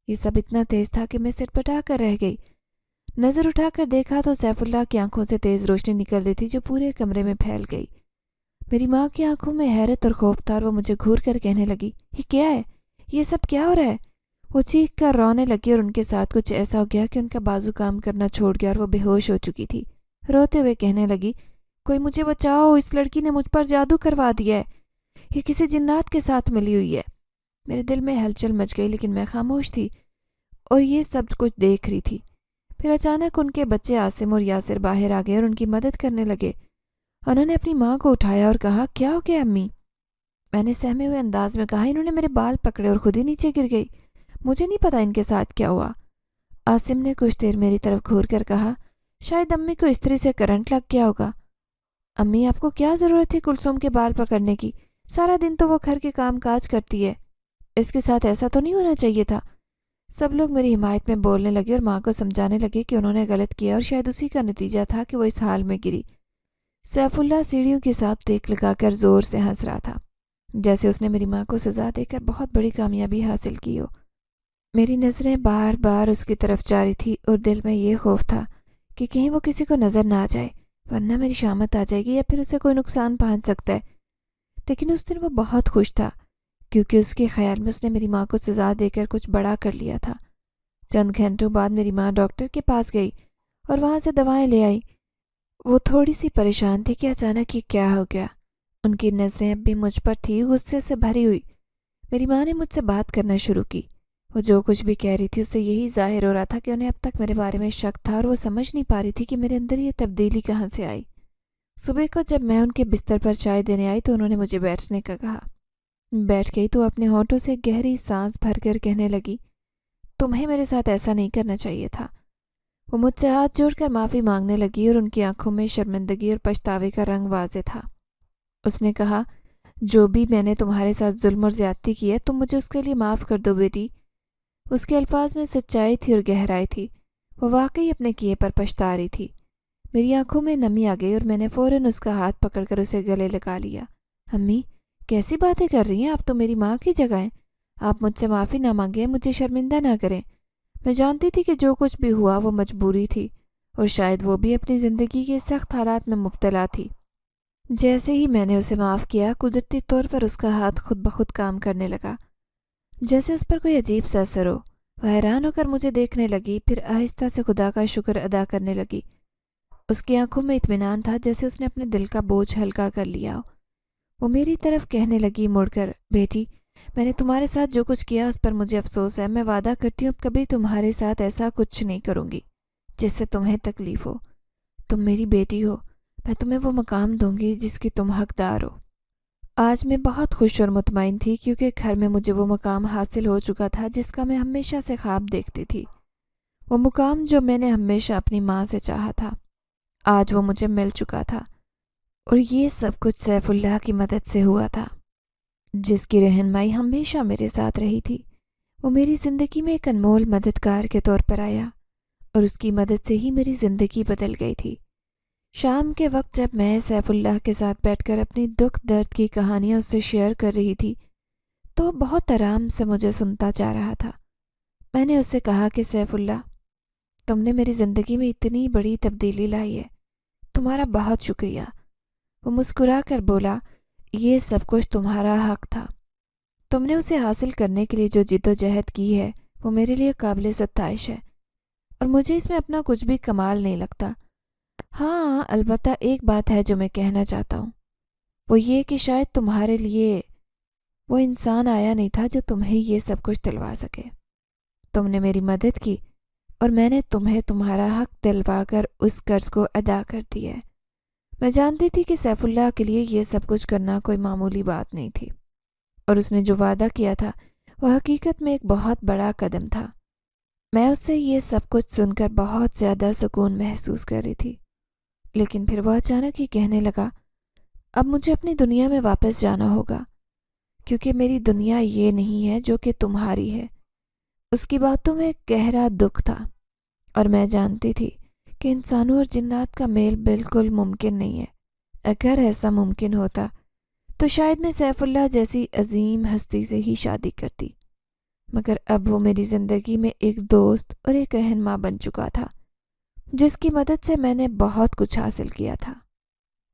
یہ سب اتنا تیز تھا کہ میں سٹ پٹا کر رہ گئی۔ نظر اٹھا کر دیکھا تو سیف اللہ کی آنکھوں سے تیز روشنی نکل رہی تھی جو پورے کمرے میں پھیل گئی۔ میری ماں کی آنکھوں میں حیرت اور خوف تھا اور وہ مجھے گھور کر کہنے لگی، یہ کیا ہے؟ یہ سب کیا ہو رہا ہے؟ وہ چیخ کر رونے لگی اور ان کے ساتھ کچھ ایسا ہو گیا کہ ان کا بازو کام کرنا چھوڑ گیا اور وہ بے ہوش ہو چکی تھی۔ روتے ہوئے کہنے لگی، کوئی مجھے بچاؤ، اس لڑکی نے مجھ پر جادو کروا دیا ہے، یہ کسی جنات کے ساتھ ملی ہوئی ہے۔ میرے دل میں ہلچل مچ گئی، لیکن میں خاموش تھی اور یہ سب کچھ دیکھ رہی تھی۔ پھر اچانک ان کے بچے عاصم اور یاسر باہر آ گئے اور ان کی مدد کرنے لگے۔ انہوں نے اپنی ماں کو اٹھایا اور کہا، کیا ہو گیا امی؟ میں نے سہمے ہوئے انداز میں کہا، انہوں نے میرے بال پکڑے اور خود ہی نیچے گر گئی، مجھے نہیں پتا ان کے ساتھ کیا ہوا۔ عاصم نے کچھ دیر میری طرف گھور کر کہا، शायद अम्मी को इस्त्री से करंट लग गया होगा। अम्मी, आपको क्या ज़रूरत थी कुलसुम के बाल पकड़ने की? सारा दिन तो वो घर के काम काज करती है, इसके साथ ऐसा तो नहीं होना चाहिए था। सब लोग मेरी हिमायत में बोलने लगे और माँ को समझाने लगे कि उन्होंने गलत किया और शायद उसी का नतीजा था कि वो इस हाल में गिरी। सैफुल्लाह सीढ़ियों के साथ टेक लगाकर ज़ोर से हंस रहा था, जैसे उसने मेरी माँ को सज़ा देकर बहुत बड़ी कामयाबी हासिल की हो। मेरी नज़रें बार बार उसकी तरफ जा रही थी और दिल में ये खौफ था कि कहीं वो किसी को नज़र ना आ जाए, वरना मेरी शामत आ जाएगी या फिर उसे कोई नुकसान पहुंच सकता है। लेकिन उस दिन वो बहुत खुश था, क्योंकि उसके ख्याल में उसने मेरी माँ को सज़ा देकर कुछ बड़ा कर लिया था। चंद घंटों बाद मेरी माँ डॉक्टर के पास गई और वहाँ से दवाएं ले आई। वो थोड़ी सी परेशान थी कि अचानक ये क्या हो गया। उनकी नज़रें अब भी मुझ पर थी, गुस्से से भरी हुई। मेरी माँ ने मुझसे बात करना शुरू की। वो जो कुछ भी कह रही थी उससे यही जाहिर हो रहा था कि उन्हें अब तक मेरे बारे में शक था, और वो समझ नहीं पा रही थी कि मेरे अंदर ये तब्दीली कहाँ से आई। सुबह को जब मैं उनके बिस्तर पर चाय देने आई तो उन्होंने मुझे बैठने का कहा। बैठ गई तो अपने होठों से गहरी सांस भरकर कहने लगी, तुम्हें मेरे साथ ऐसा नहीं करना चाहिए था। वो मुझसे हाथ जोड़कर माफ़ी मांगने लगी और उनकी आंखों में शर्मिंदगी और पछतावे का रंग वाज़े था। उसने कहा, जो भी मैंने तुम्हारे साथ जुल्म और ज़्यादती की है, तुम मुझे उसके लिए माफ़ कर दो बेटी। उसके अल्फाज में सच्चाई थी और गहराई थी। वो वाकई अपने किए पर पछता रही थी। मेरी आंखों में नमी आ गई और मैंने फ़ौरन उसका हाथ पकड़कर उसे गले लगा लिया। अम्मी, कैसी बातें कर रही हैं आप? तो मेरी माँ की जगह हैं। आप मुझसे माफ़ी ना मांगें, मुझे शर्मिंदा ना करें। मैं जानती थी कि जो कुछ भी हुआ वो मजबूरी थी, और शायद वो भी अपनी ज़िंदगी के सख्त हालात में मुब्तला थी। जैसे ही मैंने उसे माफ़ किया, कुदरती तौर पर उसका हाथ खुद ब खुद काम करने लगा, जैसे उस पर कोई अजीब सा असर हो। वह हैरान होकर मुझे देखने लगी, फिर आहिस्ता से खुदा का शुक्र अदा करने लगी। उसकी आंखों में इत्मीनान था, जैसे उसने अपने दिल का बोझ हल्का कर लिया हो। वो मेरी तरफ कहने लगी मुड़कर, बेटी, मैंने तुम्हारे साथ जो कुछ किया उस पर मुझे अफसोस है। मैं वादा करती हूँ कभी तुम्हारे साथ ऐसा कुछ नहीं करूँगी जिससे तुम्हें तकलीफ़ हो। तुम मेरी बेटी हो, मैं तुम्हें वो मकाम दूंगी जिसकी तुम हकदार हो। आज मैं बहुत खुश और मुतमईन थी, क्योंकि घर में मुझे वो मकाम हासिल हो चुका था जिसका मैं हमेशा से ख्वाब देखती थी। वो मुकाम जो मैंने हमेशा अपनी माँ से चाहा था, आज वो मुझे मिल चुका था। और ये सब कुछ सैफुल्लाह की मदद से हुआ था, जिसकी रहनुमाई हमेशा मेरे साथ रही थी। वो मेरी ज़िंदगी में एक अनमोल मददगार के तौर पर आया, और उसकी मदद से ही मेरी ज़िंदगी बदल गई थी। शाम के वक्त जब मैं सैफुल्लाह के साथ बैठकर अपनी दुख दर्द की कहानियाँ उससे शेयर कर रही थी, तो बहुत आराम से मुझे सुनता जा रहा था। मैंने उससे कहा कि सैफुल्लाह, तुमने मेरी ज़िंदगी में इतनी बड़ी तब्दीली लाई है, तुम्हारा बहुत शुक्रिया। वो मुस्कुरा कर बोला, ये सब कुछ तुम्हारा हक था। तुमने उसे हासिल करने के लिए जो जिद्दोजहद की है वो मेरे लिए काबिल सत्ताइश है, और मुझे इसमें अपना कुछ भी कमाल नहीं लगता। हाँ, अलबत्ता एक बात है जो मैं कहना चाहता हूँ, वो ये कि शायद तुम्हारे लिए वो इंसान आया नहीं था जो तुम्हें ये सब कुछ दिलवा सके। तुमने मेरी मदद की और मैंने तुम्हें तुम्हारा हक दिलवा कर उस कर्ज को अदा कर दिया है। मैं जानती थी कि सैफुल्लाह के लिए ये सब कुछ करना कोई मामूली बात नहीं थी, और उसने जो वादा किया था वह हकीकत में एक बहुत बड़ा कदम था। मैं उससे ये सब कुछ सुनकर बहुत ज़्यादा सुकून महसूस कर रही थी। लेकिन फिर वह अचानक ही कहने लगा, अब मुझे अपनी दुनिया में वापस जाना होगा, क्योंकि मेरी दुनिया ये नहीं है जो कि तुम्हारी है। उसकी बातों में एक गहरा दुख था, और मैं जानती थी कि इंसानों और जिन्नात का मेल बिल्कुल मुमकिन नहीं है। अगर ऐसा मुमकिन होता तो शायद मैं सैफुल्लाह जैसी अजीम हस्ती से ही शादी करती, मगर अब वो मेरी ज़िंदगी में एक दोस्त और एक रहनुमा बन चुका था, जिसकी मदद से मैंने बहुत कुछ हासिल किया था।